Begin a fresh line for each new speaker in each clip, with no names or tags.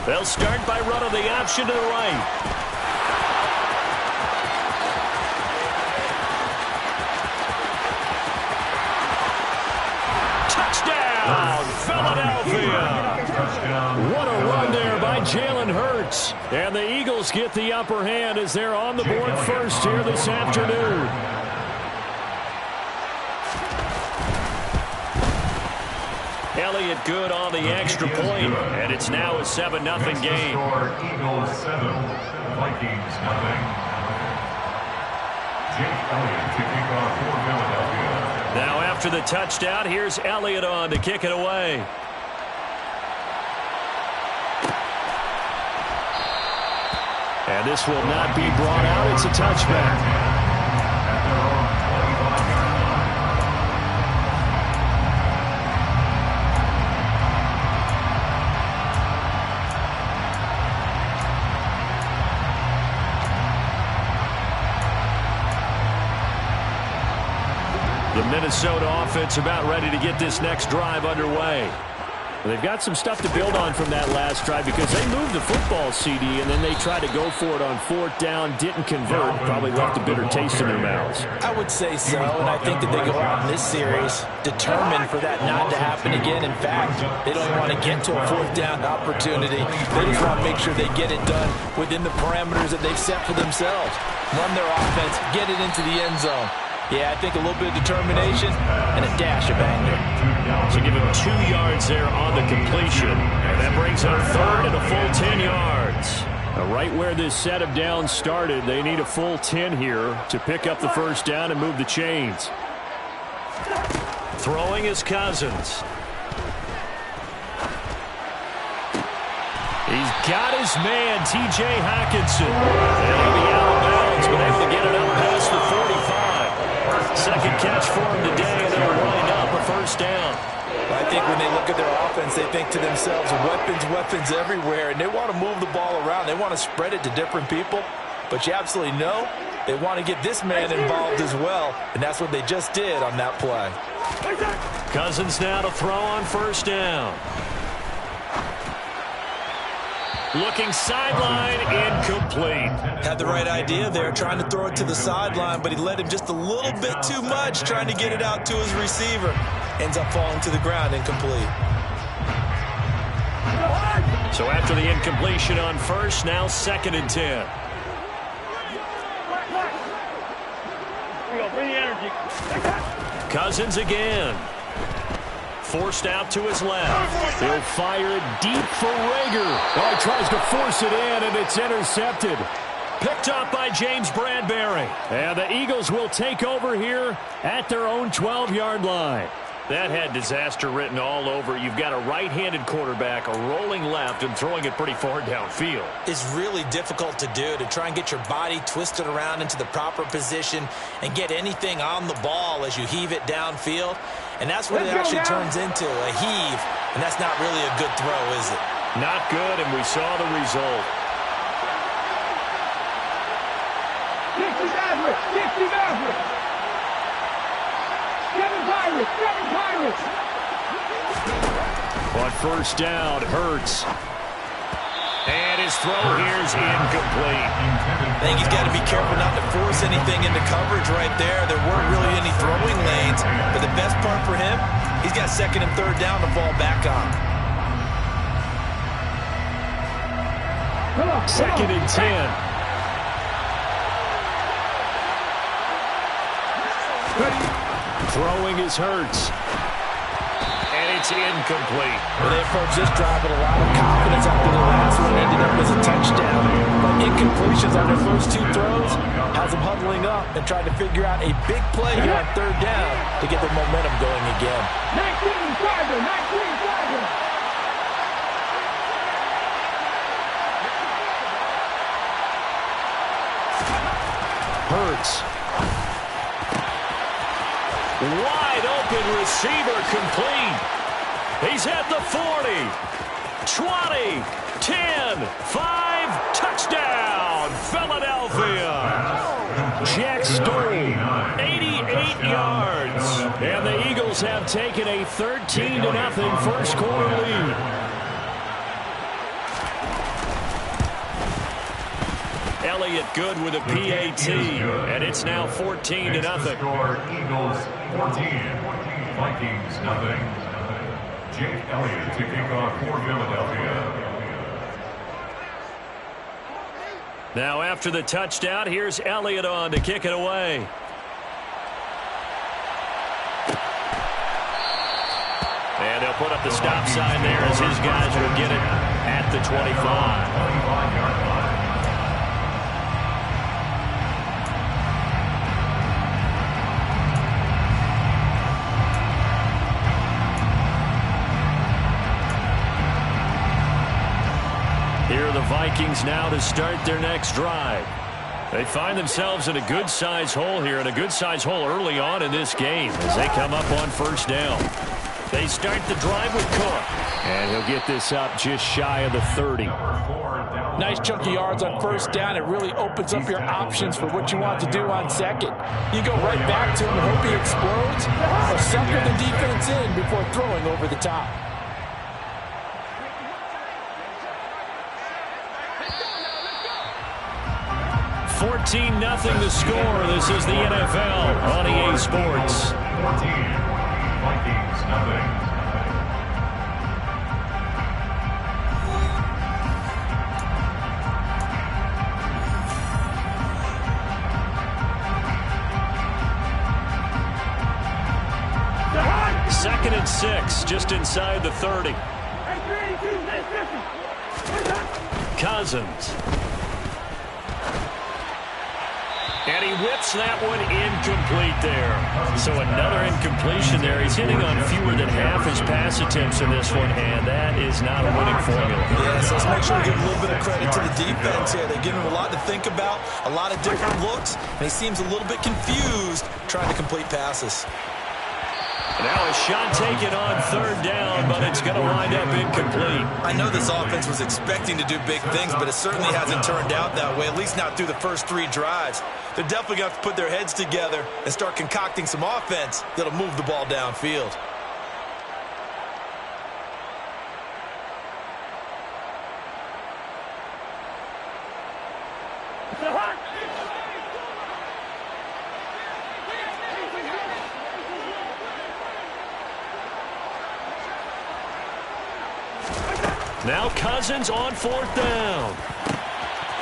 They'll start by running the option to the right. Touchdown, Philadelphia. What a run there by Jalen Hurts. And the Eagles get the upper hand as they're on the board first here this afternoon. Elliott good on the extra point, and it's now a 7-0 game.
Eagles 7, Vikings 0. Jake Elliott to kick off for Philadelphia.
Now after the touchdown, here's Elliott on to kick it away. And this will not be brought out. It's a touchback. The Minnesota offense about ready to get this next drive underway. They've got some stuff to build on from that last drive because they moved the football, CD, and then they tried to go for it on 4th down, didn't convert, probably left a bitter taste in their mouths.
I would say so, and I think that they go out in this series determined for that not to happen again. In fact, they don't want to get to a 4th down opportunity. They just want to make sure they get it done within the parameters that they've set for themselves. Run their offense, get it into the end zone. Yeah, I think a little bit of determination and a dash of anger.
So give him 2 yards there on the completion. And that brings up 3rd and a full 10 yards. Right where this set of downs started, they need a full 10 here to pick up the 1st down and move the chains. Throwing is Cousins. He's got his man, T.J. Hockenson. And he'll be out of bounds, but able to get it up past the 45. Second catch for him today, and they'll wind up a 1st down.
I think when they look at their offense, they think to themselves, weapons everywhere, and they want to move the ball around. They want to spread it to different people, but you absolutely know they want to get this man involved as well, and that's what they just did on that play.
Cousins now to throw on 1st down. Looking sideline, incomplete.
Had the right idea there, trying to throw it to the sideline, but he led him just a little bit too much, trying to get it out to his receiver. Ends up falling to the ground, incomplete.
So after the incompletion on 1st, now 2nd and 10.
Bring the energy.
Cousins again. Forced out to his left. He'll fire it deep for Rager. Oh, he tries to force it in, and it's intercepted. Picked up by James Bradbury. And the Eagles will take over here at their own 12-yard line. That had disaster written all over. You've got a right-handed quarterback, a rolling left, and throwing it pretty far downfield.
It's really difficult to do, to try and get your body twisted around into the proper position and get anything on the ball as you heave it downfield. And that's what it actually turns into, a heave. And that's not really a good throw, is it?
Not good, and we saw the result.
60 Maverick. Kevin Pirates.
On 1st down, Hurts. And his throw here is incomplete.
I think he's got to be careful not to force anything into coverage right there. There weren't really any throwing lanes. But the best part for him, he's got 2nd and 3rd down to fall back on.
2nd and 10. Throwing is Hurts. And it's incomplete.
Well, they approached this drive with a lot of confidence after the last one ended up as a touchdown. But incompletions on their first 2 throws has them huddling up and trying to figure out a big play here on 3rd down to get their momentum going again.
19 Tiger.
Hurts. Wide open receiver complete. He's at the 40, 20, 10, 5, touchdown, Philadelphia. Jack Styl, 88 yards. And the Eagles have taken a 13-0 first quarter lead. Elliott good with a PAT, and it's now 14-0.
Eagles 14, Vikings nothing. Jake Elliott to kick off for Philadelphia.
Now after the touchdown, here's Elliott on to kick it away. And they'll put up the stop sign there as his guys will get it at the 25. Here are the Vikings now to start their next drive. They find themselves in a good-sized hole here, and a good-sized hole early on in this game as they come up on first down. They start the drive with Cook, and he'll get this up just shy of the 30.
Nice chunky yards on first down. It really opens up your options for what you want to do on second. You go right back to him and hope he explodes, or sucker the defense in before throwing over the top.
$14-0 the score. This is the NFL on EA Sports.
14, Vikings nothing.
Second and 6, just inside the 30. Cousins. And he whips that one incomplete there. So another incompletion there. He's hitting on fewer than half his pass attempts in this one, and that is not a winning formula.
Yes, let's make sure we give a little bit of credit to the defense here. They give him a lot to think about, a lot of different looks, and he seems a little bit confused trying to complete passes.
Now a shot taken on third down, but it's going to wind up incomplete.
I know this offense was expecting to do big things, but it certainly hasn't turned out that way, at least not through the first 3 drives. They're definitely going to have to put their heads together and start concocting some offense that'll move the ball downfield.
Now Cousins on fourth down.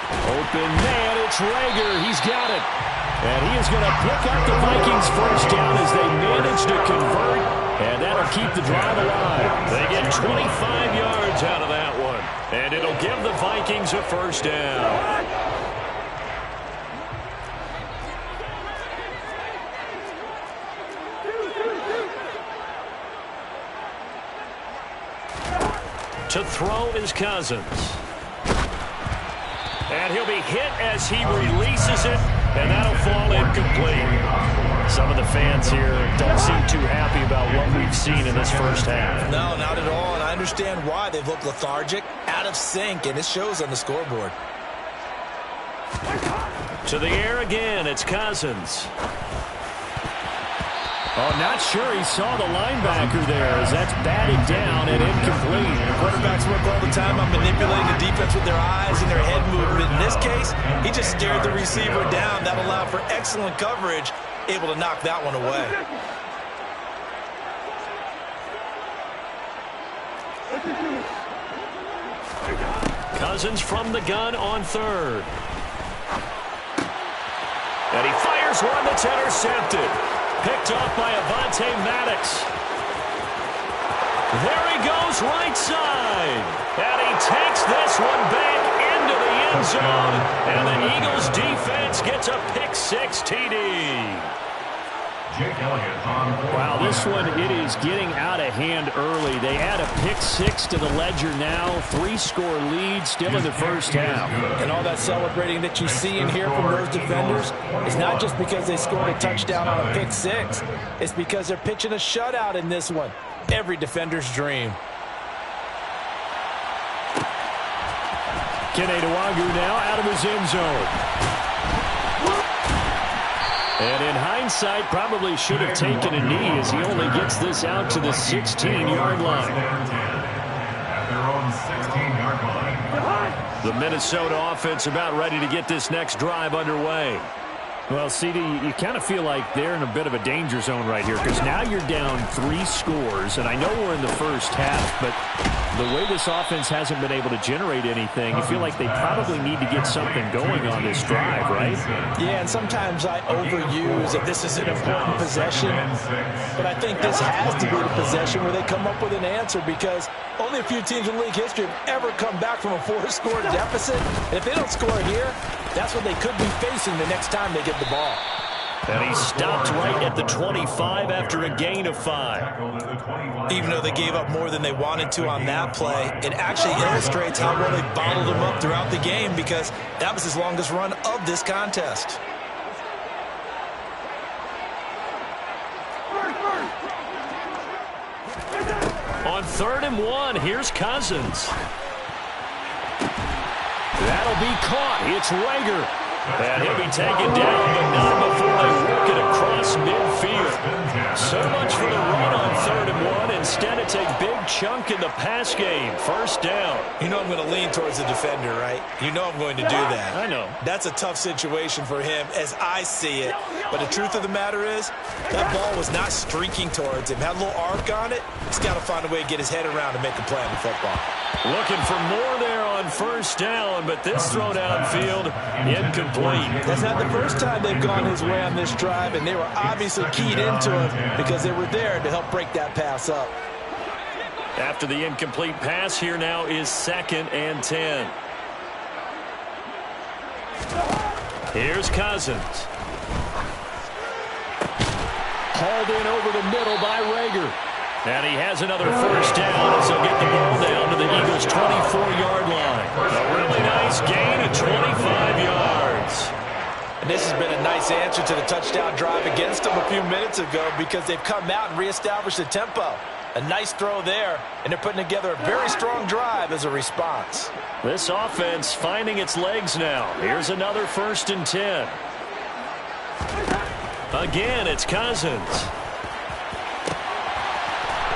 Open man, it's Rager. He's got it. And he is going to pick up the Vikings first down as they manage to convert. And that'll keep the drive alive. They get 25 yards out of that one. And it'll give the Vikings a first down. To throw is Cousins. And he'll be hit as he releases it, and that'll fall incomplete. Some of the fans here don't seem too happy about what we've seen in this first half.
No, not at all, and I understand why. They've looked lethargic, out of sync, and it shows on the scoreboard.
To the air again, it's Cousins. Oh, not sure he saw the linebacker there as that's batted down and incomplete.
Quarterbacks work all the time on manipulating the defense with their eyes and their head movement. In this case, he just stared the receiver down. That allowed for excellent coverage, able to knock that one away.
Cousins from the gun on third. And he fires one that's intercepted. Picked off by Avonte Maddox. There he goes right side. And he takes this one back into the end zone. And the Eagles defense gets a pick-6 TD. Wow, this one, it is getting out of hand early. They add a pick-6 to the ledger now. 3-score lead, still in the first half.
And all that celebrating that you see and hear from those defenders is not just because they scored a touchdown on a pick-6. It's because they're pitching a shutout in this one. Every defender's dream.
Kene Nwangwu now out of his end zone. And in hindsight, probably should have taken a knee as he only gets this out to the 16-yard line.
At their own 16-yard line.
The Minnesota offense about ready to get this next drive underway.
Well, CD, you kind of feel like they're in a bit of a danger zone right here because now you're down 3 scores, and I know we're in the first half, but the way this offense hasn't been able to generate anything, you feel like they probably need to get something going on this drive, right?
Yeah, and sometimes I overuse that this is an important possession, but I think this has to be the possession where they come up with an answer because only a few teams in league history have ever come back from a 4-score deficit. And if they don't score here, that's what they could be facing the next time they get the ball.
And he stopped right at the 25 after a gain of 5.
Even though they gave up more than they wanted to on that play, it actually illustrates how well they bottled them up throughout the game because that was his longest run of this contest.
On 3rd and 1, here's Cousins. That'll be caught. It's Rager. And he'll be taken down, but not before they work it across midfield. So much for the run on 3rd and 1. Instead, it's a big chunk in the pass game. First down.
You know I'm going to lean towards the defender, right? You know I'm going to do that.
I know.
That's a tough situation for him as I see it. But the truth of the matter is, that ball was not streaking towards him. Had a little arc on it. He's got to find a way to get his head around and make a play on the football.
Looking for more there on first down, but this throw downfield incomplete.
That's not the first time they've gone his way on this drive, and they were obviously keyed into him because they were there to help break that pass up.
After the incomplete pass, here now is 2nd and 10. Here's Cousins. Hauled in over the middle by Rager. And he has another first down as he'll get the ball down to the Eagles' 24-yard line. A really nice gain of 25 yards.
And this has been a nice answer to the touchdown drive against them a few minutes ago because they've come out and reestablished the tempo. A nice throw there, and they're putting together a very strong drive as a response.
This offense finding its legs now. Here's another 1st and 10. Again, it's Cousins.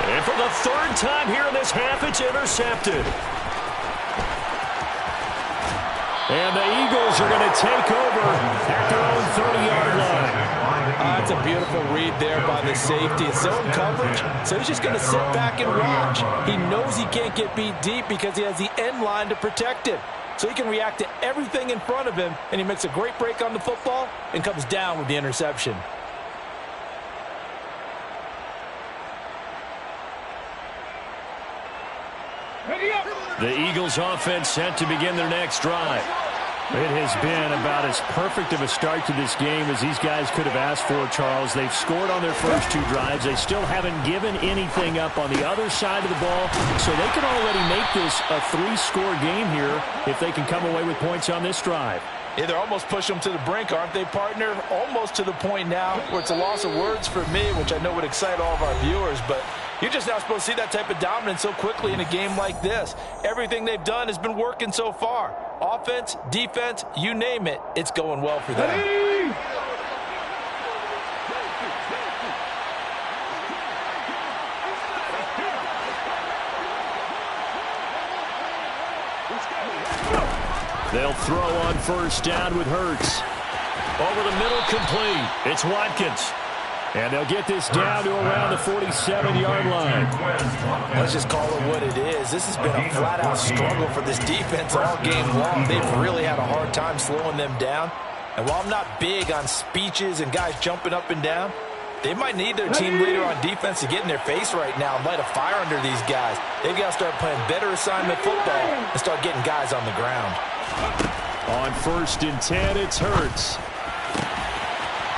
And for the 3rd time here in this half, it's intercepted. And the Eagles are going to take over at their own 30-yard line.
That's a beautiful read there by the safety. It's zone coverage, so he's just going to sit back and watch. He knows he can't get beat deep because he has the end line to protect him. So he can react to everything in front of him, and he makes a great break on the football and comes down with the interception.
The Eagles offense set to begin their next drive.
It has been about as perfect of a start to this game as these guys could have asked for, Charles. They've scored on their first 2 drives. They still haven't given anything up on the other side of the ball, so they can already make this a 3-score game here if they can come away with points on this drive.
Yeah, they're almost pushing them to the brink, aren't they, partner? Almost to the point now where it's a loss of words for me, which I know would excite all of our viewers, but you're just not supposed to see that type of dominance so quickly in a game like this. Everything they've done has been working so far. Offense, defense, you name it, it's going well for them.
They'll throw on first down with Hurts. Over the middle, complete. It's Watkins. And they'll get this down to around the 47-yard line.
Let's just call it what it is. This has been a flat-out struggle for this defense all game long. They've really had a hard time slowing them down. And while I'm not big on speeches and guys jumping up and down, they might need their team leader on defense to get in their face right now and light a fire under these guys. They've got to start playing better assignment football and start getting guys on the ground.
On 1st and 10, it's Hurts.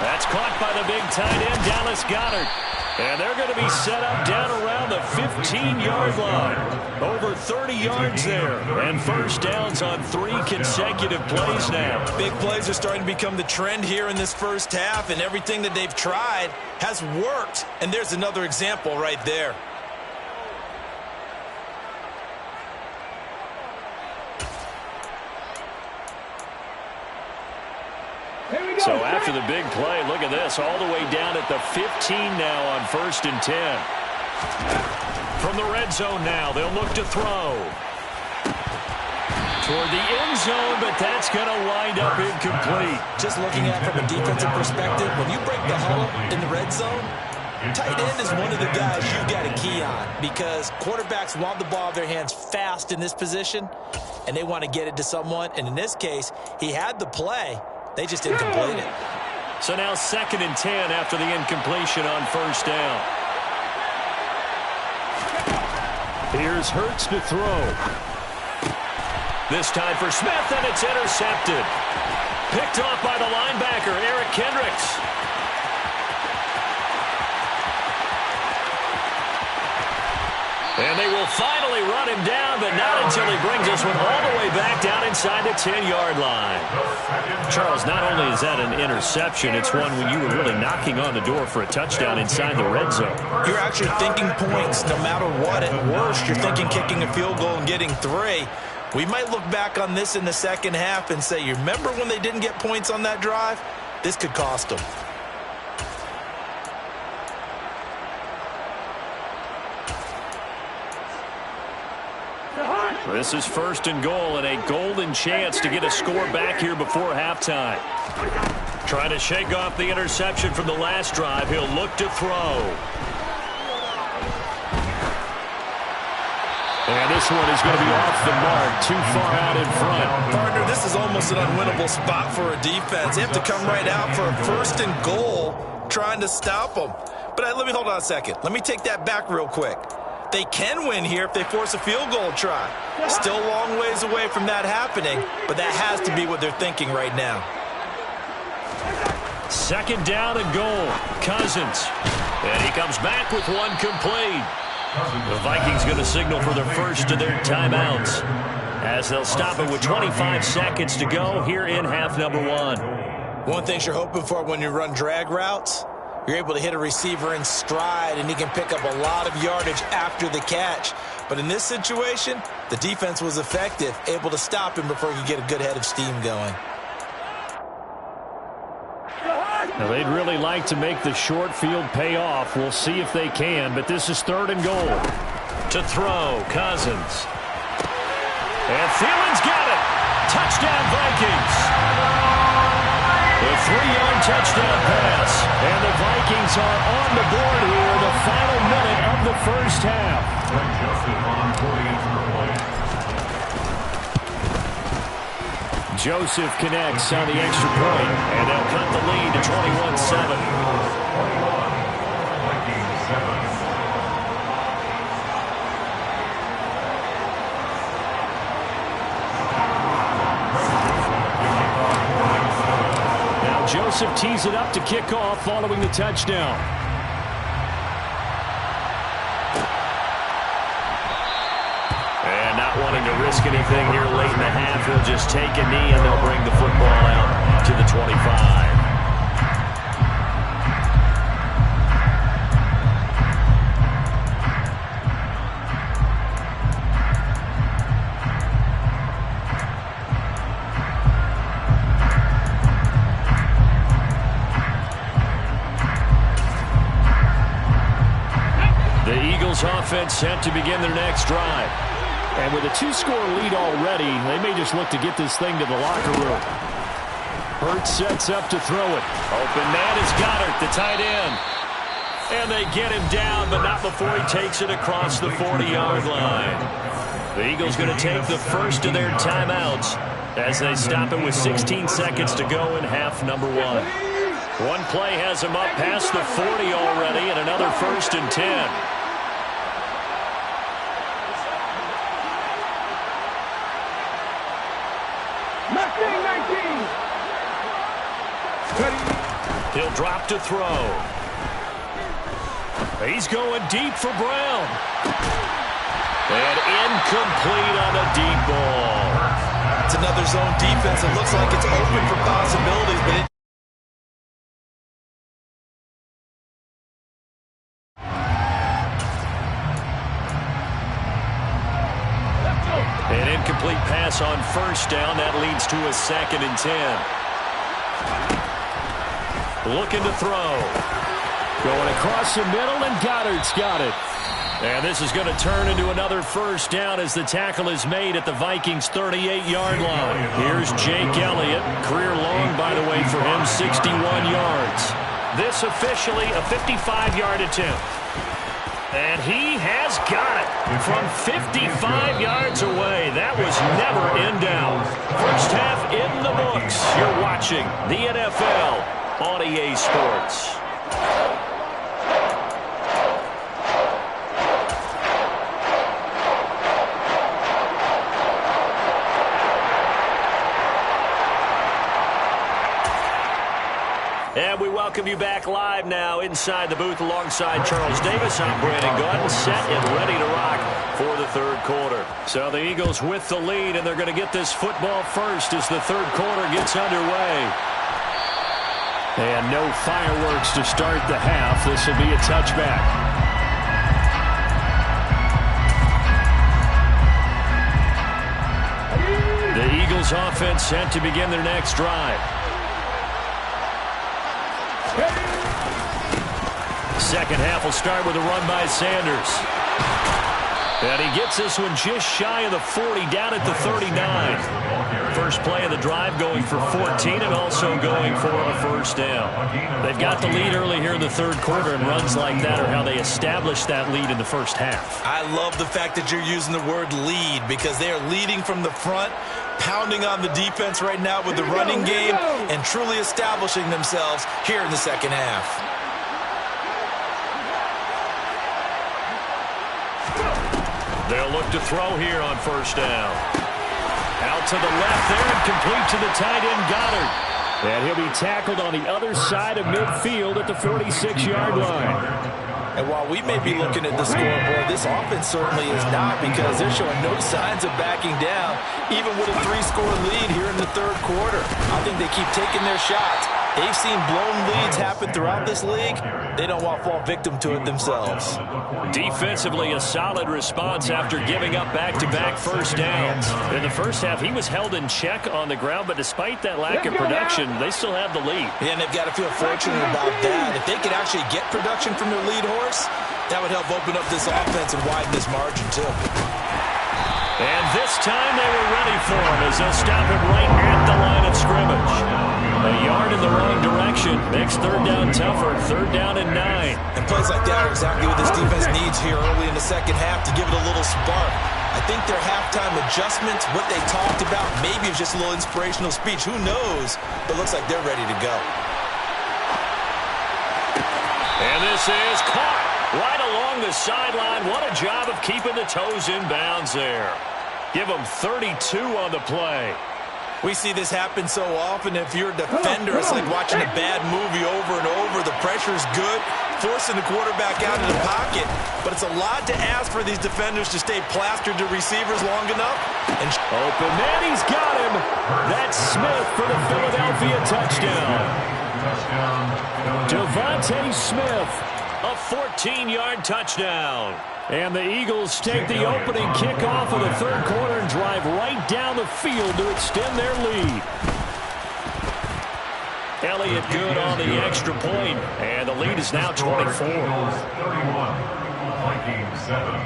That's caught by the big tight end, Dallas Goedert. And they're going to be set up down around the 15-yard line. Over 30 yards there. And first downs on 3 consecutive plays now.
Big plays are starting to become the trend here in this first half, and everything that they've tried has worked. And there's another example right there.
So after the big play, look at this, all the way down at the 15 now on 1st and 10. From the red zone now, they'll look to throw. toward the end zone, but that's going to wind up incomplete.
Just looking at it from a defensive perspective, when you break the huddle in the red zone, tight end is one of the guys you've got to key on because quarterbacks want the ball in their hands fast in this position, and they want to get it to someone. And in this case, he had the play. They just didn't complete it.
So now 2nd and 10 after the incompletion on 1st down. Here's Hurts to throw. This time for Smith, and it's intercepted. Picked off by the linebacker, Eric Kendricks. And they will finally run him down, but not until he brings this one all the way back down inside the 10-yard line. Charles, not only is that an interception, it's one when you were really knocking on the door for a touchdown inside the red zone.
You're actually thinking points no matter what. At worst, you're thinking kicking a field goal and getting 3. We might look back on this in the second half and say, you remember when they didn't get points on that drive? This could cost them.
This is 1st and goal and a golden chance to get a score back here before halftime. Trying to shake off the interception from the last drive. He'll look to throw. And this one is going to be off the mark, too far out in front.
Partner, this is almost an unwinnable spot for a defense. They have to come right out for a 1st and goal trying to stop them. But let me hold on a second. Let me take that back real quick. They can win here if they force a field goal try. Still a long ways away from that happening, but that has to be what they're thinking right now.
2nd down and goal. Cousins. And he comes back with one complete. The Vikings going to signal for the first of their timeouts as they'll stop it with 25 seconds to go here in half number 1.
One thing you're hoping for when you run drag routes, you're able to hit a receiver in stride, and he can pick up a lot of yardage after the catch. But in this situation, the defense was effective, able to stop him before he could get a good head of steam going.
Now they'd really like to make the short field pay off. We'll see if they can, but this is 3rd and goal. To throw, Cousins. And Thielen's got it. Touchdown, Vikings. The 3-yard touchdown pass. And the Vikings are on the board here in the final minute of the first half. Joseph connects on the extra point, and they'll cut the lead to 21-7. Joseph tees it up to kick off following the touchdown. And not wanting to risk anything here late in the half, he'll just take a knee and they'll bring the football out to the 25. Offense set to begin their next drive. And with a 2-score lead already, they may just look to get this thing to the locker room. Hurts sets up to throw it. Open man is Goddard, the tight end. And they get him down, but not before he takes it across the 40-yard line. The Eagles going to take the first of their timeouts as they stop it with 16 seconds to go in half number 1. One play has him up past the 40 already, and another 1st and 10. He'll drop to throw. He's going deep for Brown. And incomplete on a deep ball.
It's another zone defense. It looks like it's open for possibilities, but
an incomplete pass on 1st down. That leads to a 2nd and 10. Looking to throw. Going across the middle, and Goddard's got it. And this is going to turn into another first down as the tackle is made at the Vikings' 38-yard line. Here's Jake Elliott. Career long, by the way, for him, 61 yards.
This officially a 55-yard attempt. And he has got it from 55 yards away. That was never in doubt. First half in the books. You're watching the NFL on EA Sports. And we welcome you back live now inside the booth alongside Charles Davis. I'm Brandon Gordon, set and ready to rock for the third quarter. So the Eagles with the lead, and they're going to get this football first as the third quarter gets underway.
And no fireworks to start the half. This will be a touchback. The Eagles offense set to begin their next drive. Second half will start with a run by Sanders. And he gets this one just shy of the 40, down at the 39. First play of the drive going for 14 and also going for a first down. They've got the lead early here in the third quarter, and runs like that are how they established that lead in the first half.
I love the fact that you're using the word lead because they are leading from the front, pounding on the defense right now with the running game, and truly establishing themselves here in the second half.
They'll look to throw here on first down. Out to the left there and complete to the tight end Goddard. And he'll be tackled on the other side of midfield at the 46-yard line.
And while we may be looking at the scoreboard, this offense certainly is not, because they're showing no signs of backing down, even with a 3-score lead here in the third quarter. I think they keep taking their shots. They've seen blown leads happen throughout this league. They don't want to fall victim to it themselves.
Defensively, a solid response after giving up back-to-back first downs. In the first half, he was held in check on the ground, but despite that lack of production, they still have the lead.
Yeah, and they've got to feel fortunate about that. If they could actually get production from their lead horse, that would help open up this offense and widen this margin, too.
And this time they were ready for him as they'll stop him right at the line of scrimmage. A yard in the wrong direction makes third down tougher. Third down and 9.
And plays like that are exactly what this defense needs here early in the second half to give it a little spark. I think their halftime adjustments, what they talked about, maybe it's just a little inspirational speech. Who knows? But it looks like they're ready to go.
And this is caught right along the sideline. What a job of keeping the toes in bounds there. Give them 32 on the play.
We see this happen so often. If you're a defender, it's like watching a bad movie over and over. The pressure's good, forcing the quarterback out of the pocket. But it's a lot to ask for these defenders to stay plastered to receivers long enough. And
open man, he's got him. That's Smith for the Philadelphia touchdown. Devontae Smith, a 14-yard touchdown. And the Eagles take the opening kickoff of the third quarter and drive right down the field to extend their lead. Elliott good on the extra point, and the lead is now 24.
31, Vikings 7.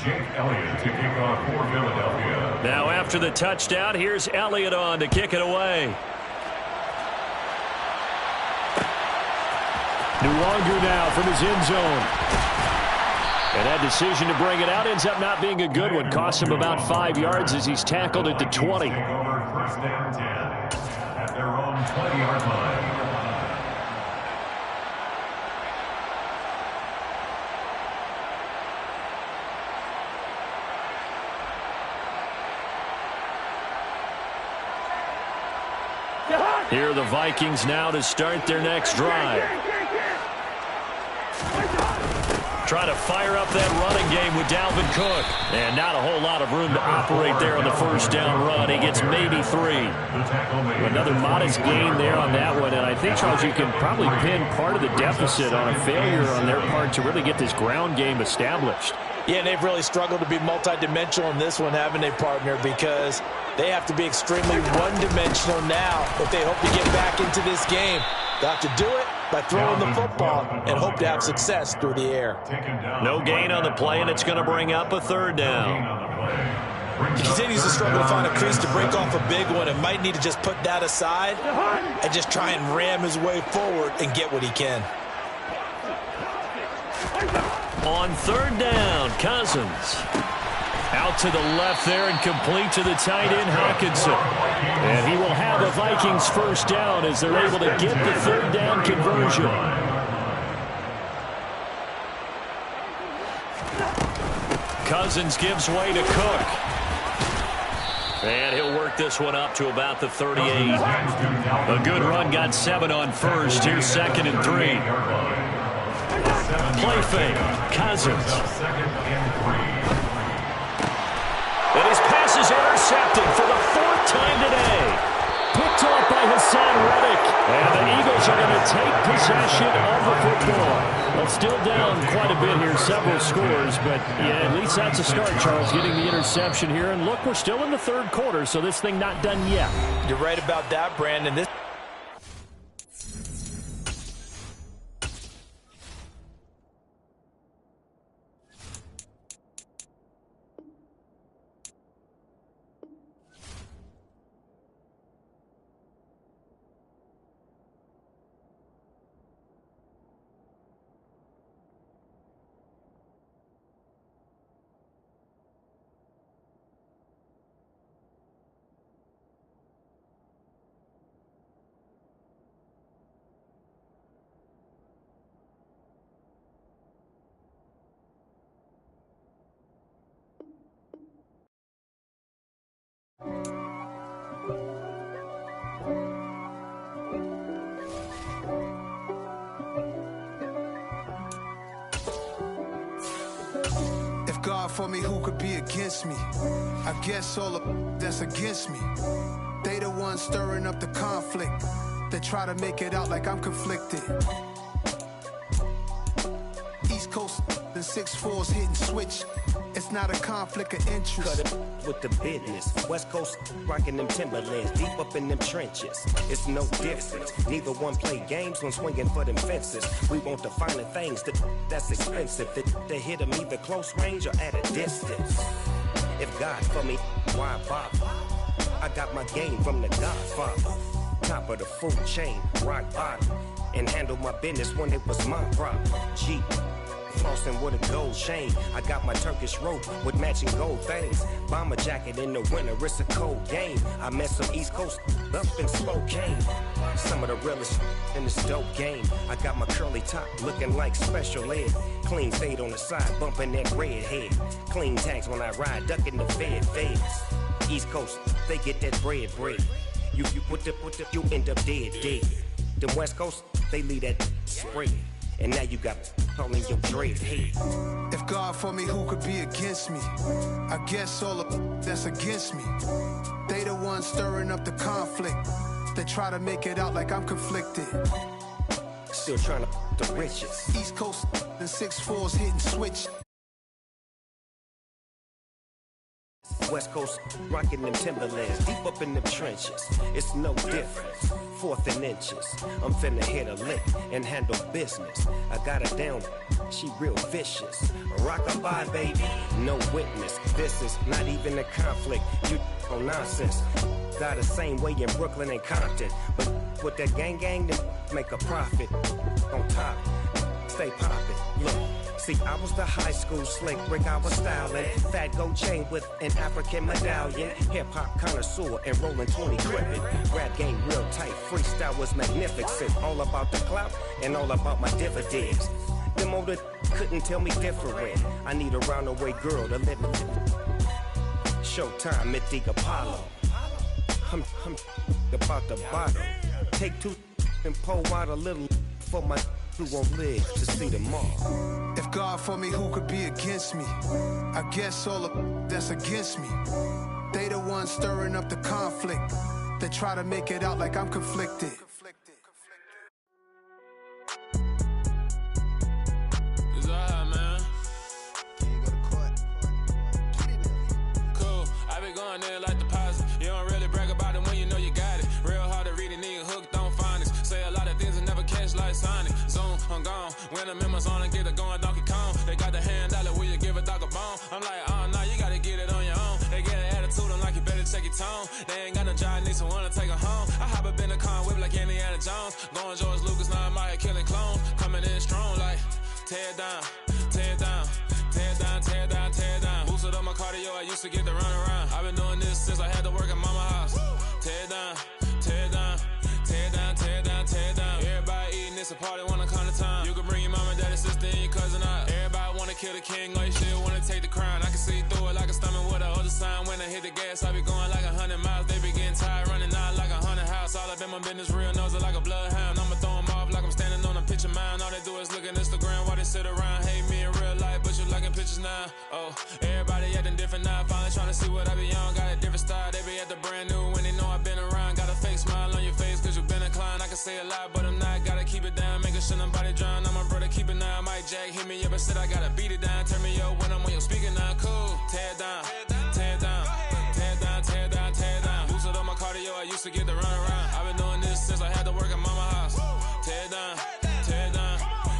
Jake Elliott to kick off for Philadelphia.
Now after the touchdown, here's Elliott on to kick it away. Nawlage now from his end zone. And that decision to bring it out ends up not being a good one. Costs him about 5 yards as he's tackled at the 20.
Take over first down 10 at their own 20-yard line.
Here are the Vikings now to start their next drive. Try to fire up that running game with Dalvin Cook. And not a whole lot of room to operate there on the first down run. He gets maybe 3. Another modest gain there on that one. And I think, Charles, you can probably pin part of the deficit on a failure on their part to really get this ground game established.
Yeah, and they've really struggled to be multidimensional in this one, haven't they, partner? Because they have to be extremely one-dimensional now if they hope to get back into this game. They'll have to do it by throwing the football and hope to have success through the air.
No gain on the play, and it's going to bring up a third down.
He continues to struggle to find a crease to break off a big one and might need to just put that aside and just try and ram his way forward and get what he can.
On third down, Cousins. Out to the left there and complete to the tight end, Hawkinson. And he will have a Vikings first down as they're able to get the third down conversion. Cousins gives way to Cook. And he'll work this one up to about the 38. A good run, got 7 on first. Here's 2nd and 3. Play fake, Cousins. And his pass is intercepted for the 4th time today. Picked off by Hassan Reddick. And the Eagles are going to take possession of the football. Well, still down quite a bit here, several scores. But, yeah, at least that's a start, Charles, getting the interception here. And, look, we're still in the 3rd quarter, so this thing not done yet.
You're right about that, Brandon. This
God for me, who could be against me? I guess all of that's against me. They the ones stirring up the conflict. They try to make it out like I'm conflicted. East Coast and 6'4's hitting switch. It's not a conflict of interest.
Cut it with the business. West Coast rocking them Timberlands, deep up in them trenches. It's no difference. Neither one play games when swinging for them fences. We want the finer things that's expensive. That hit them either close range or at a distance. If God for me, why bother? I got my game from the Godfather. Top of the food chain, rock bottom. And handle my business when it was my problem. Jeep. Flossing with a gold chain. I got my Turkish rope with matching gold things. Bomber jacket in the winter, it's a cold game. I met some East Coast up in Spokane. Some of the realest in this dope game. I got my curly top looking like special ed. Clean fade on the side, bumping that red head. Clean tags when I ride, ducking the feds. East Coast, they get that bread. You you end up dead. The West Coast, they leave that spread. And now you got all in your dread head.
If God for me, who could be against me? I guess all of that's against me. They the ones stirring up the conflict. They try to make it out like I'm conflicted.
Still trying to the riches.
East Coast and 6'4's hitting switch.
West Coast rocking them Timberlands, deep up in them trenches. It's no difference. 4th and inches. I'm finna hit a lick and handle business. I got her down, she real vicious. Rock-a-bye, baby, no witness. This is not even a conflict. You on nonsense. Got the same way in Brooklyn and Compton, but with that gang, then make a profit. On top, stay poppin'. Look. See, I was the high school slick brick, I was styling. Fat gold chain with an African medallion. Hip-hop connoisseur and rolling 20 gripping. Rap game real tight, freestyle was magnificent. All about the clout and all about my dividends. Them older couldn't tell me different. I need a roundaway girl to live with. Showtime at the Apollo. I'm about the bottom. Take 2 and pull out a little for my who won't live to see tomorrow.
If God for me, who could be against me? I guess all of that's against me. They the ones stirring up the conflict. They try to make it out like I'm conflicted.
It's alright, man.
Can you go to court?
Sonic. Zoom, I'm gone. When I'm in my zone and get it going, Donkey Kong. They got the hand dollar, will you give a dog a bone? I'm like, oh, no, you gotta get it on your own. They get an attitude, I'm like, you better check your tone. They ain't got no job, need someone to take her home. I hop up in the car and whip like Indiana Jones. Going George Lucas, now I'm out here killing clones. Coming in strong like, tear down, tear down. Tear down, tear down, tear down. Boosted up my cardio, I used to get to run around. I've been doing this since I had to work at mama house. Tear down, tear down, tear down, tear down, tear down. Everybody eating, it's a party, wanna come to time. You can bring your mama, daddy, sister, and your cousin out. Everybody wanna kill the king, or you still wanna take the crown. I can see through it like a stomach with a other sign. When I hit the gas, I be going like 100 miles. They be getting tired, running out like 100 house. All up in my business, real nose like a bloodhound. I'ma throw them off like I'm standing on a picture mound. All they do is look at Instagram while they sit around. Hate me in real life, but you liking pictures now. Oh, everybody acting different now. Finally trying to see what I be on. Got a different style, they be at the brand new when they know I've been around. Got a fake smile on your face cause you been inclined. I can say a lot, but I'm not. Gotta keep it down, making sure nobody drown. I'm my brother, keep it now. Mike Jack hit me up and said I gotta beat it down. Turn me up when I'm on your speaker now. Cool, tear down, tear down, tear down, tear down, tear down. Boosted up my cardio, I used to get to run around. I've been doing this since I had to work at mama house. Tear down, tear down,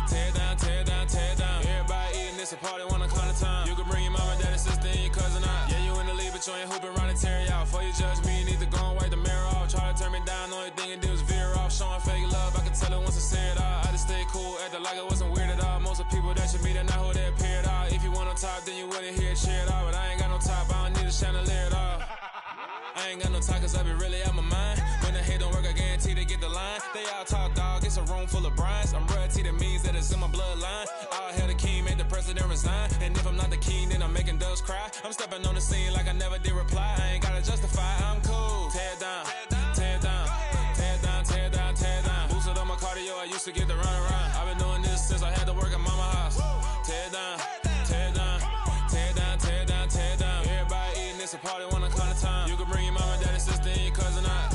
tear down, tear down, tear down. Everybody eating, it's a party, wanna come to time. You can bring your mama, daddy, sister, and your cousin out. Yeah, you in the lead, but you ain't hooping around and tear you out. Before you judge me, you need to go and wipe the mirror off. Try to turn me down, the only thing you did was veer off. Showing fake love, I can tell it once I say it all. I just stay cool, acting like it wasn't weird at all. Most of the people that you meet are not who they appear at all. If you want on top, then you wouldn't hear it cheer at all. But I ain't got no top, I don't need a chandelier at all. I ain't got no talk cause I be really out my mind. When the hate don't work, I guarantee they get the line. They all talk dog, it's a room full of brines. I'm royalty, that means that it's in my bloodline. All hail the king, made the president resign. And if I'm not the king, then I'm making doves cry. I'm stepping on the scene like I never did reply. I ain't gotta justify, I'm cool. Tear down, tear down, tear down, tear down, tear down. Boosted up my cardio, I used to get to run around. I've been doing this since I had to work at mama house. Tear down, tear down, tear down, tear down, tear down. Everybody eating, it's a party, wanna come to time. You can bring your mama, daddy, sister, and your cousin out.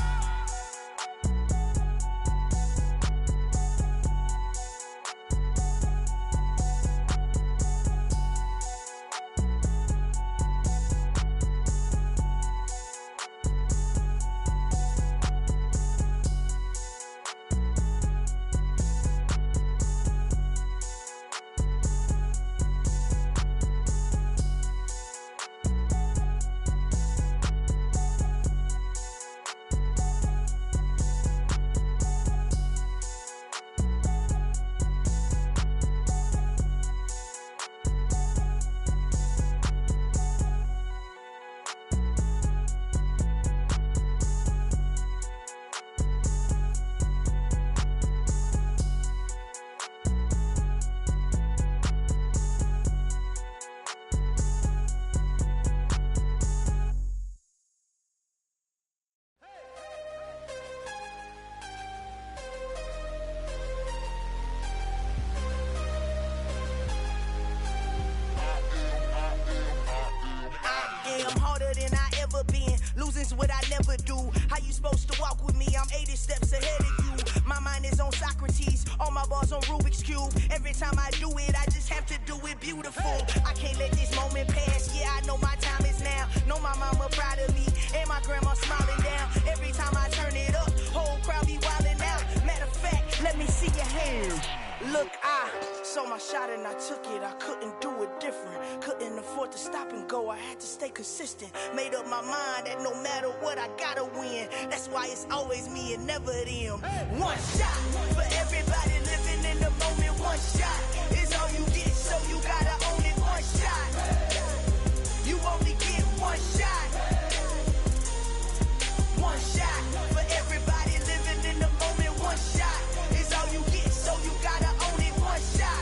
Losing's what I never do. How you supposed to walk with me? I'm 80 steps ahead of you. My mind is on Socrates, all my bars on Rubik's Cube. Every time I do it, I just have to do it beautiful. I can't let this moment pass. Yeah, I know my time is now. Know my mama proud of me, and my grandma smiling down. Every time I turn it up, whole crowd be wildin' out. Matter of fact, let me see your hands. Look, I saw my shot and I took it. I couldn't do it different. Couldn't afford to stop and go. I had to stay consistent. Made up my mind that no matter what, I gotta win. That's why it's always me and never them. One shot for everybody living in the moment. One shot is all you get, so you gotta own it. One shot. You only get one shot. One shot for everybody living in the moment. One shot is all you get, so you gotta own it. One shot.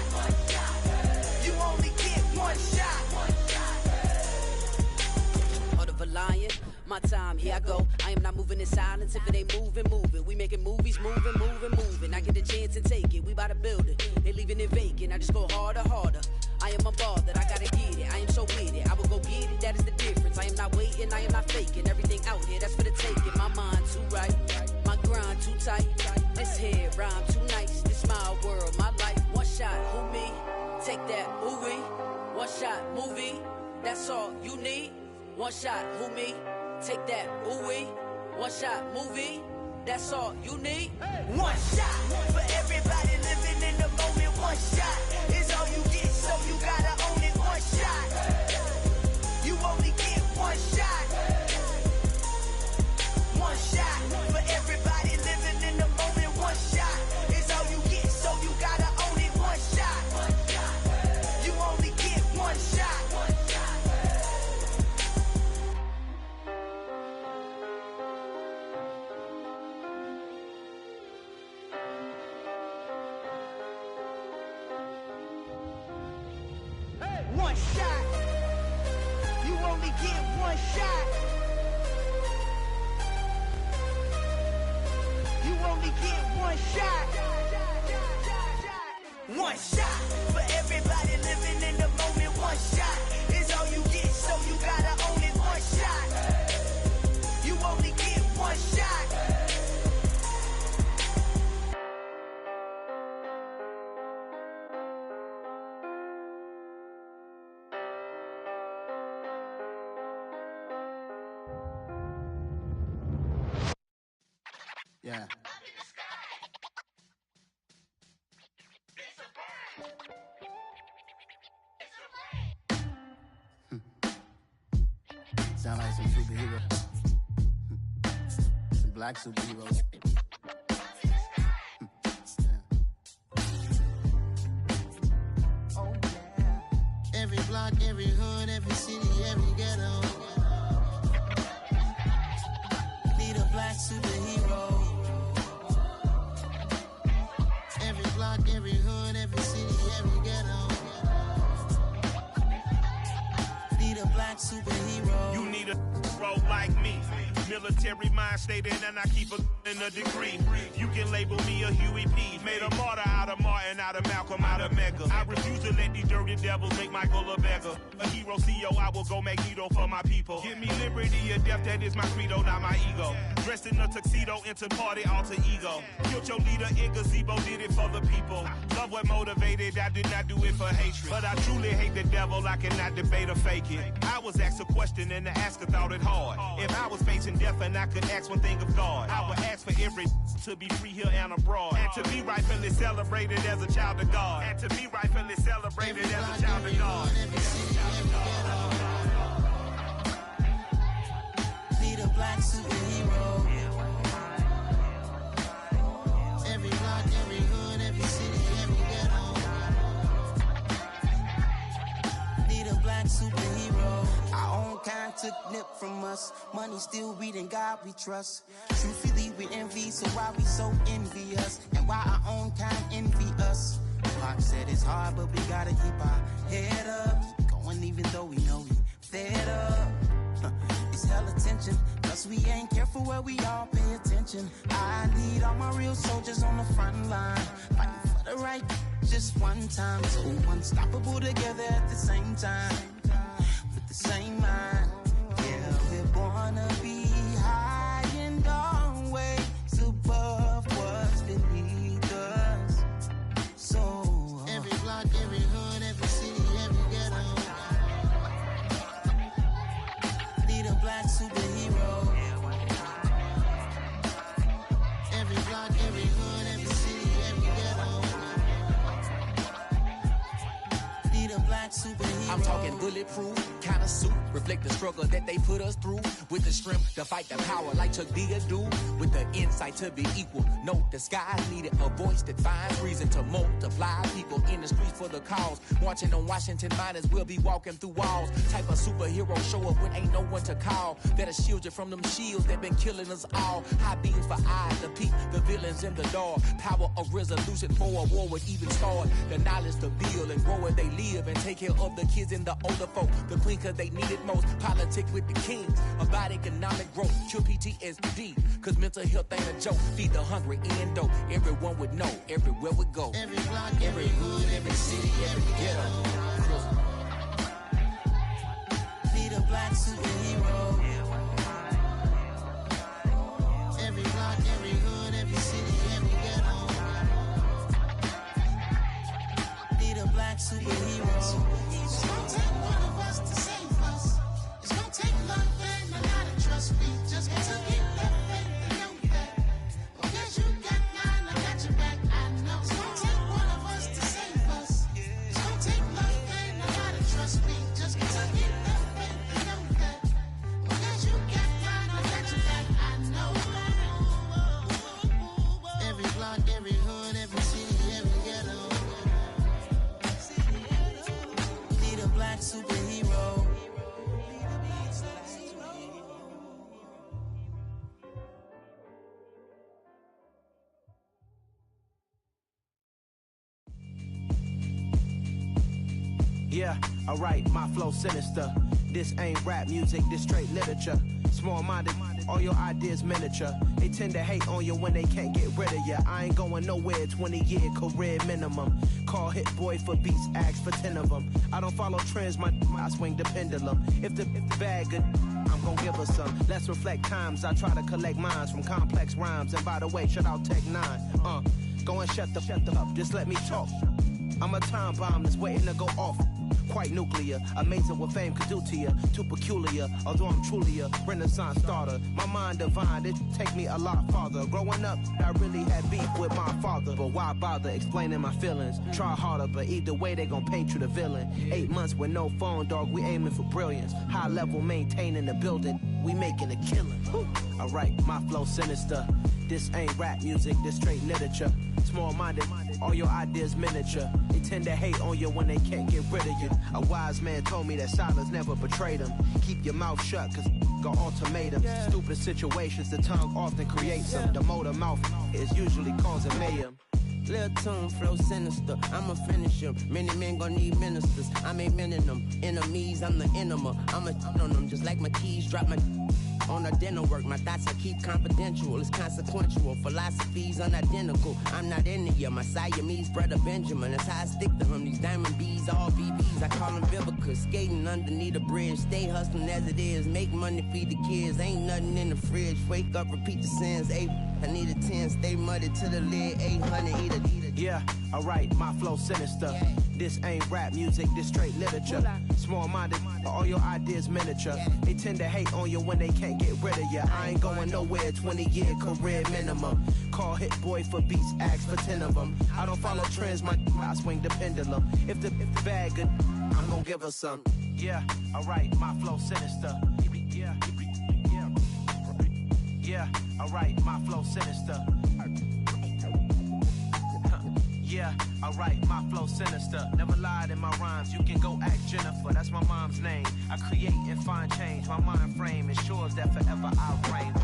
You only get one shot.
Heart of a lion, my time, here I go. I am not moving in silence. If it ain't moving, moving. We making movies, moving, moving, moving. I get a chance and take it. We bout to build it. They leaving it vacant. I just go harder, harder. I am unbothered. I gotta get it. I am so with it. I will go get it. That is the difference. I am not waiting. I am not faking. Everything out here, that's for the taking. My mind too right. My grind too tight. This head rhyme too nice. This my world, my life. One shot, who me? Take that, ooh wee. One shot, movie. That's all you need. One shot, who me? Take that, ooh wee. One shot, movie. That's all you need.
One shot for everybody living one shot. You only get one shot. You only get one shot. One shot for everybody living in the moment. One shot is all you get, so you gotta own it. One shot. You only get one shot.
Yeah. Sound like some superheroes. Some black superheroes. Oh, yeah. Every block, every hood, every city, every ghetto. Need a black superhero. Every block, every hood, every city, every ghetto. Need a black superhero.
You need a bro like me. Military mind stated, and I keep in a degree. You can label me a Huey P. Made a martyr out of Martin, out of Malcolm, out of Mega. I refuse to let these dirty devils make Michael a beggar. A hero CEO, I will go Magneto for my people. Give me liberty or death, that is my credo, not my ego. Dressed in a tuxedo, into party alter ego. Killed your leader in gazebo, did it for the people. Love what motivated, I did not do it for hatred. But I truly hate the devil, I cannot debate or fake it. I was asked a question and the asker thought it hard. If I was facing death and I could ask one thing of God, I would ask for every to be free here and abroad, and to be rightfully celebrated as a child of God, and to be rightfully celebrated as a child of God.
Need a black superhero. Every block, every hood, every city, every ghetto. Need a black superhero. Our own kind took nip from us. Money still reading God we trust. Truthfully we envy, so why we so envious? And why our own kind envy us? Pac said it's hard, but we gotta keep our head up. Going even though we know we fed up. It's hell attention, cause we ain't careful where we all pay attention. I need all my real soldiers on the front line, fighting for the right just one time. So unstoppable together at the same time, with the same mind. Yeah, we're born to be high and always above what's beneath us. So every block, every hood, every city, every ghetto. Need a black superhero. Every block, every hood, every city, every ghetto. Need a black superhero.
I'm talking bulletproof kind of suit, reflect the struggle that they put us through, with the strength to fight the power like Chuck D do, with the insight to be equal. No, the sky needed a voice that finds reason to multiply people in the streets for the cause. Marching on Washington, might as well be walking through walls. Type of superhero show up when ain't no one to call. That'll shield you from them shields that been killing us all. High beams for eyes to peep the villains in the dark. Power of resolution for a war would even start. The knowledge to build and grow where they live, and take care of the kids and the older folk. The queen cause they need it most. Politic with the kings about economic growth. Cure PTSD cause mental health ain't a joke. Feed the hungry and dope. Everyone would know everywhere we go.
Every block, every hood, every city, every ghetto. Need a black superhero. Every block, every hood, every city, every ghetto. Need a black superhero. It's gonna take one of us to save us. It's gonna take love and a lot of trust. We just got to get that faith and know that. Because you got mine, I got your back, I know. It's gonna take one of us to save us. It's gonna take love and a lot of trust. We just got to get that faith and know that. Because you got mine, I got your back, I know. Every block, every hood, every city, every ghetto. Need a black superhero.
Yeah, alright, my flow sinister. This ain't rap music, this straight literature. Small-minded, all your ideas miniature. They tend to hate on you when they can't get rid of you. I ain't going nowhere, 20-year career minimum. Call Hit Boy for beats, ask for 10 of them. I don't follow trends, I swing the pendulum. If the bag good, I'm gon' give her some. Let's reflect times, I try to collect minds from complex rhymes. And by the way, shout out Tech 9. Go and shut the up, just let me talk. I'm a time bomb that's waiting to go off. Quite nuclear, amazing what fame could do to you. Too peculiar, although I'm truly a renaissance starter. My mind divine, it take me a lot farther. Growing up, I really had beef with my father. But why bother explaining my feelings? Try harder, but either way they gon' paint you the villain. 8 months with no phone, dog, we aiming for brilliance. High level maintaining the building, we making a killing. Alright, my flow sinister. This ain't rap music, this straight literature. Small-minded, all your ideas miniature. They tend to hate on you when they can't get rid of you. A wise man told me that silence never betrayed him. Keep your mouth shut, cause got ultimatums. Stupid situations, the tongue often creates them. The motor mouth is usually causing mayhem.
Lil' tune, flow sinister, I'ma finish him. Many men gon' need ministers, I'm aiming them. Enemies, I'm the enema. I'ma on them just like my keys, drop my on the dinner work. My thoughts I keep confidential, it's consequential. Philosophies unidentical, I'm not into you. My Siamese brother Benjamin, that's how I stick to him. These diamond bees, all BBs, I call them Vivica. Skating underneath the bridge, stay hustling as it is. Make money, feed the kids, ain't nothing in the fridge. Wake up, repeat the sins, I need a 10, stay muddy to the lid, 800, eat it.
Yeah, alright, my flow sinister. This ain't rap music, this straight literature. Small-minded, all your ideas miniature. They tend to hate on you when they can't get rid of you. I ain't going nowhere, 20-year career minimum. Call Hit Boy for beats, ask for 10 of them. I don't follow trends, I swing the pendulum. If the bag good, I'm gon' give her some. Yeah, alright, my flow sinister. Yeah, alright, my flow sinister. Yeah, alright, my flow sinister. Never lied in my rhymes, you can go ask Jennifer, that's my mom's name. I create and find change, my mind frame ensures that forever I'll reign.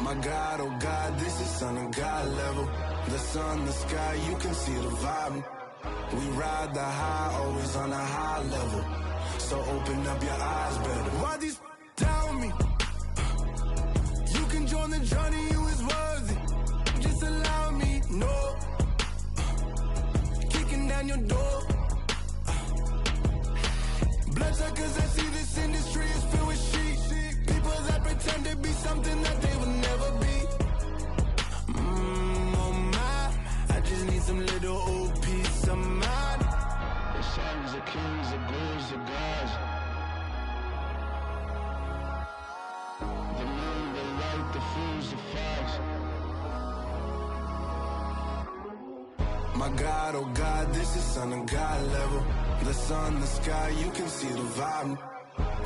My God, oh God, this is son of God level. The sun, the sky, you can see the vibe. We ride the high, always on a high level. So open up your eyes better. Why these tell me? You can join the journey, you is worthy. Just allow me, no. Kicking down your door. Bloodsuckers, I see this industry is filled with sheep. People that pretend to be something that they will never be. Oh my, I just need some little old peace of mind. The sons of kings, the ghouls, the gods. The moon, the light, the fools, the fogs. My God, oh God, this is son of God level. The sun, the sky, you can see the vibe.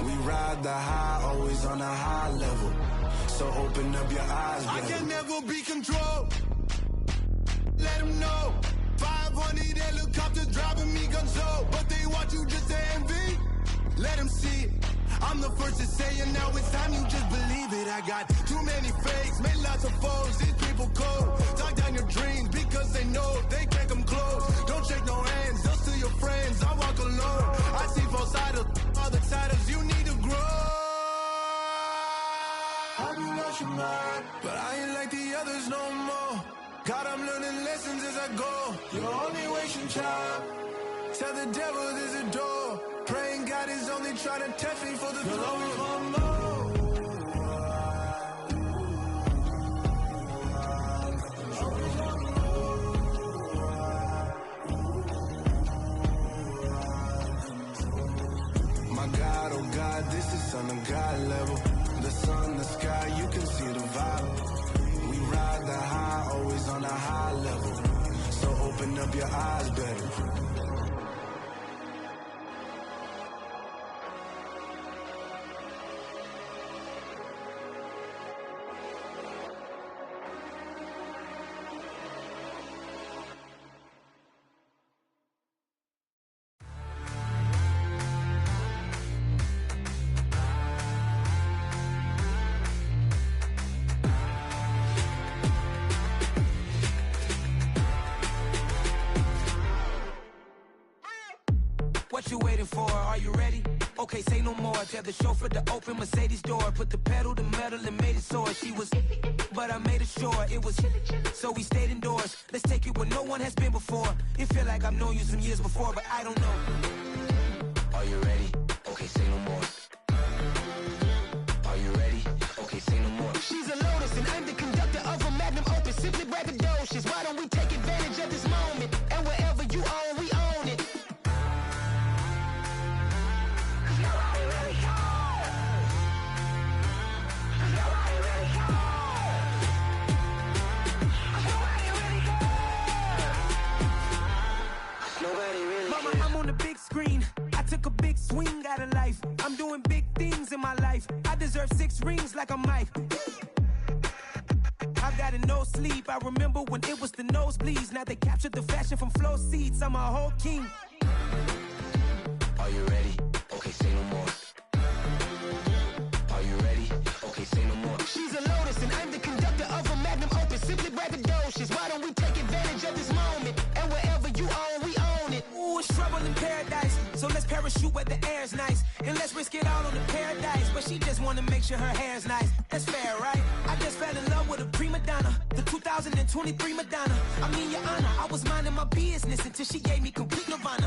We ride the high, always on a high level. So open up your eyes, baby. I can never be controlled. Let them know. 500 helicopters driving me gonzo. But they want you just to envy. Let them see it. I'm the first to say it, now it's time you just believe it. I got too many fakes, made lots of foes. These people cold. Talk down your dreams because they know they can't come close. Don't shake no hands, they'll steal your friends. I walk alone. I see false idols, other titles. You need to grow. Have you lost your mind? But I ain't like the others no more. God, I'm learning lessons as I go. You're only wasting time. Tell the devil there's a door. Praying God is only trying to test me for the throne. You'll always want more. My God, oh God, this is son of God level. The sun, the sky, you can see the vibe. We ride the high, always on a high level. So open up your eyes better.
for. Are you ready? Okay, say no more. Tell the chauffeur to open Mercedes door. Put the pedal to metal and made it soar. She was, but I made it sure it was. So we stayed indoors. Let's take it where no one has been before. It feel like I've known you some years before, but I don't know. Are you ready? Okay, say no more. Are you ready? Okay, say no more.
She's a Lotus and I'm the conductor of a magnum opus. Simply braggadocious. Why don't we take advantage of this moment? And wherever you own, we own it.
Mama, I'm on the big screen. I took a big swing out of life. I'm doing big things in my life. I deserve 6 rings like I'm Mike. I've got no sleep. I remember when it was the nosebleeds. Now they captured the fashion from flow seats. I'm a whole king.
Are you ready? Okay, say no more. Are you ready? Okay, say no more. She's a Lotus and I'm the conductor of a magnum opus. Simply braggadocious. Why don't we take advantage of this moment? And wherever you own, we own it.
Ooh, it's trouble in paradise. So let's parachute where the air's nice. And let's risk it all on the paradise. But she just wanna make sure her hair's nice. That's fair, right? I just fell in love with a prima donna. The 2023 Madonna. I mean, your honor, I was minding my business until she gave me complete nirvana.